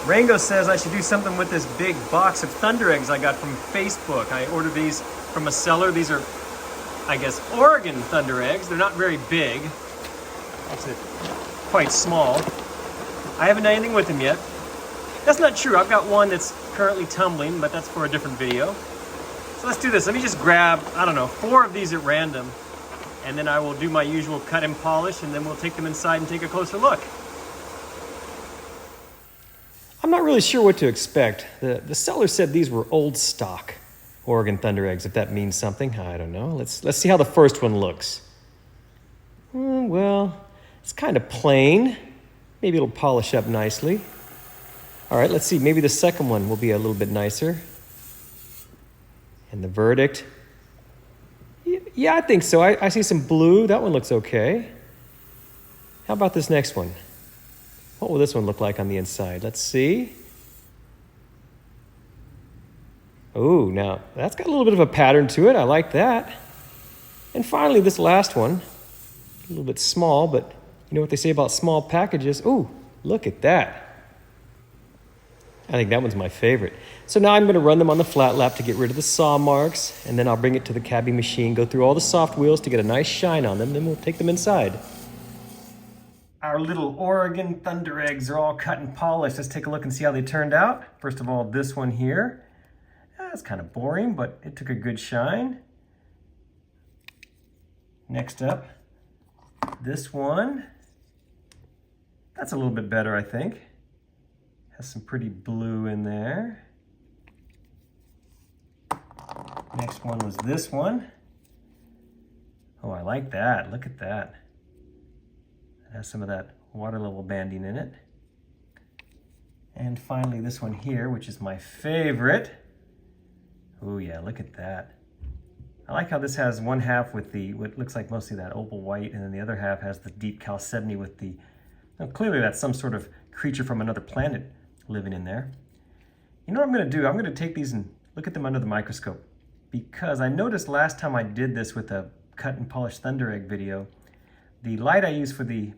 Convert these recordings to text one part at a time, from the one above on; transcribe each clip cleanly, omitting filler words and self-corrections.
Rango says I should do something with this big box of Thundereggs I got from Facebook. I ordered these from a seller. These are, I guess, Oregon Thundereggs. They're not very big. Actually, quite small. I haven't done anything with them yet. That's not true. I've got one that's currently tumbling, but that's for a different video. So let's do this. Let me just grab, I don't know, 4 of these at random, and then I will do my usual cut and polish, and then we'll take them inside and take a closer look. I'm not really sure what to expect. The seller said these were old stock Oregon Thundereggs, if that means something. I don't know. Let's see how the first one looks. Well, it's kind of plain. Maybe it'll polish up nicely. All right, let's see. Maybe the second one will be a little bit nicer. And the verdict? Yeah, I think so. I see some blue. That one looks okay. How about this next one? What will this one look like on the inside? Let's see. Oh, now that's got a little bit of a pattern to it. I like that. And finally, this last one. A little bit small, but you know what they say about small packages? Oh, look at that. I think that one's my favorite. So now I'm going to run them on the flat lap to get rid of the saw marks, and then I'll bring it to the cabbie machine, go through all the soft wheels to get a nice shine on them, then we'll take them inside. Our little Oregon Thundereggs are all cut and polished. Let's take a look and see how they turned out. First of all, this one here. That's kind of boring, but it took a good shine. Next up, this one. That's a little bit better, I think. Has some pretty blue in there. Next one was this one. Oh, I like that. Look at that. It has some of that water level banding in it. And finally this one here, which is my favorite. Oh yeah, look at that. I like how this has one half with the, what looks like mostly that opal white, and then the other half has the deep chalcedony with the, now clearly that's some sort of creature from another planet living in there. You know what I'm gonna do? I'm gonna take these and look at them under the microscope, because I noticed last time I did this with a cut and polish Thunderegg video, the light I use for the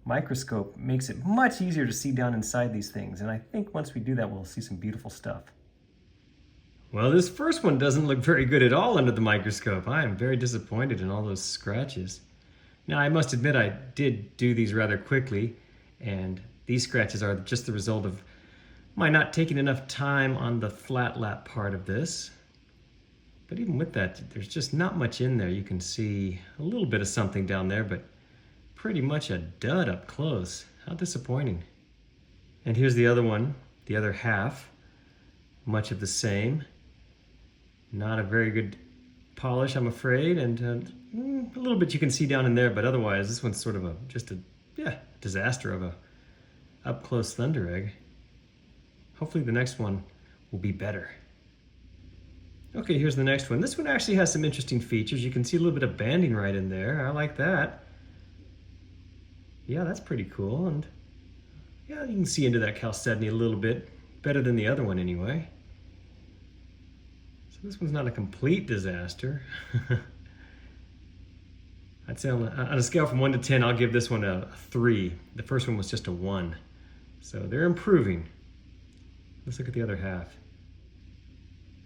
microscope makes it much easier to see down inside these things. And I think once we do that, we'll see some beautiful stuff. Well, this first one doesn't look very good at all under the microscope. I am very disappointed in all those scratches. Now, I must admit I did do these rather quickly, and these scratches are just the result of my not taking enough time on the flat lap part of this. But even with that, there's just not much in there. You can see a little bit of something down there, but pretty much a dud up close. How disappointing. And here's the other one, the other half. Much of the same. Not a very good polish, I'm afraid, and a little bit you can see down in there, but otherwise this one's sort of just a disaster of a up-close Thunderegg. Hopefully the next one will be better. Okay, here's the next one. This one actually has some interesting features. You can see a little bit of banding right in there. I like that. Yeah, that's pretty cool, and yeah, you can see into that chalcedony a little bit. Better than the other one anyway. So this one's not a complete disaster. I'd say on a scale from 1 to 10, I'll give this one a 3. The first one was just a 1. So they're improving. Let's look at the other half.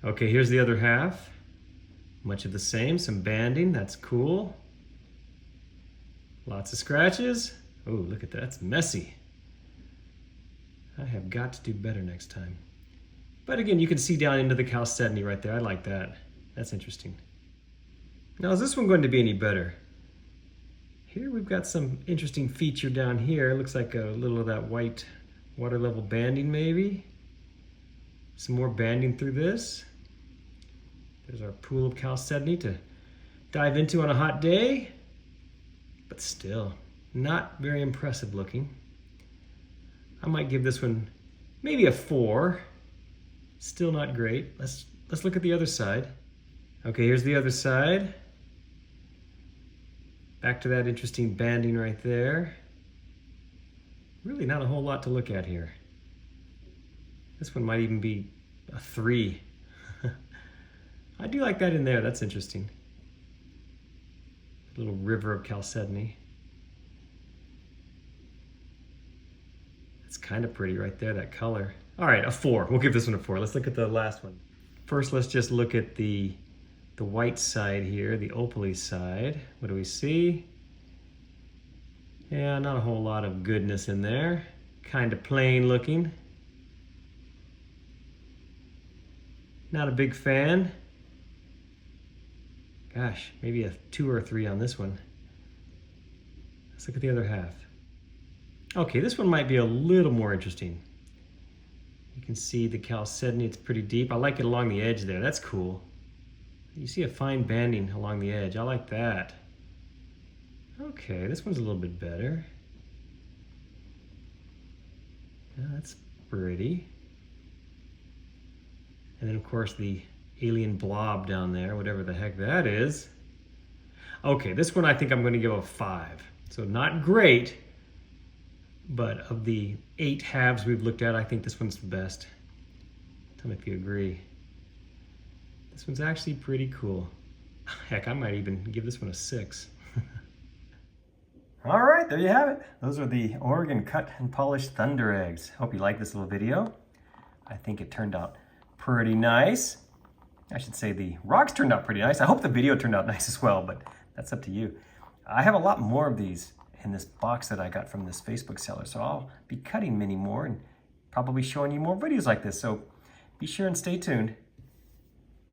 Okay, here's the other half. Much of the same, some banding, that's cool. Lots of scratches. Oh, look at that, it's messy. I have got to do better next time. But again, you can see down into the chalcedony right there. I like that. That's interesting. Now, is this one going to be any better? Here we've got some interesting feature down here. It looks like a little of that white water level banding maybe. Some more banding through this. There's our pool of chalcedony to dive into on a hot day. But still, not very impressive looking. I might give this one maybe a 4. Still not great. Let's look at the other side. Okay, here's the other side. Back to that interesting banding right there. Really not a whole lot to look at here. This one might even be a 3. I do like that in there. That's interesting. A little river of chalcedony. It's kind of pretty right there, that color. All right, a 4. We'll give this one a 4. Let's look at the last one. First, let's just look at the white side here, the opaly side. What do we see? Yeah, not a whole lot of goodness in there. Kind of plain looking. Not a big fan. Gosh, maybe a 2 or a 3 on this one. Let's look at the other half. Okay, this one might be a little more interesting. You can see the chalcedony, it's pretty deep. I like it along the edge there, that's cool. You see a fine banding along the edge, I like that. Okay, this one's a little bit better. Yeah, that's pretty. And then of course the alien blob down there, whatever the heck that is. Okay, this one I think I'm going to give a 5. So not great, but of the 8 halves we've looked at, I think this one's the best. Tell me if you agree. This one's actually pretty cool. Heck, I might even give this one a 6. All right, there you have it. Those are the Oregon cut and polished Thundereggs. Hope you like this little video. I think it turned out pretty nice. I should say the rocks turned out pretty nice. I hope the video turned out nice as well, but that's up to you. I have a lot more of these in this box that I got from this Facebook seller, so I'll be cutting many more and probably showing you more videos like this. So be sure and stay tuned.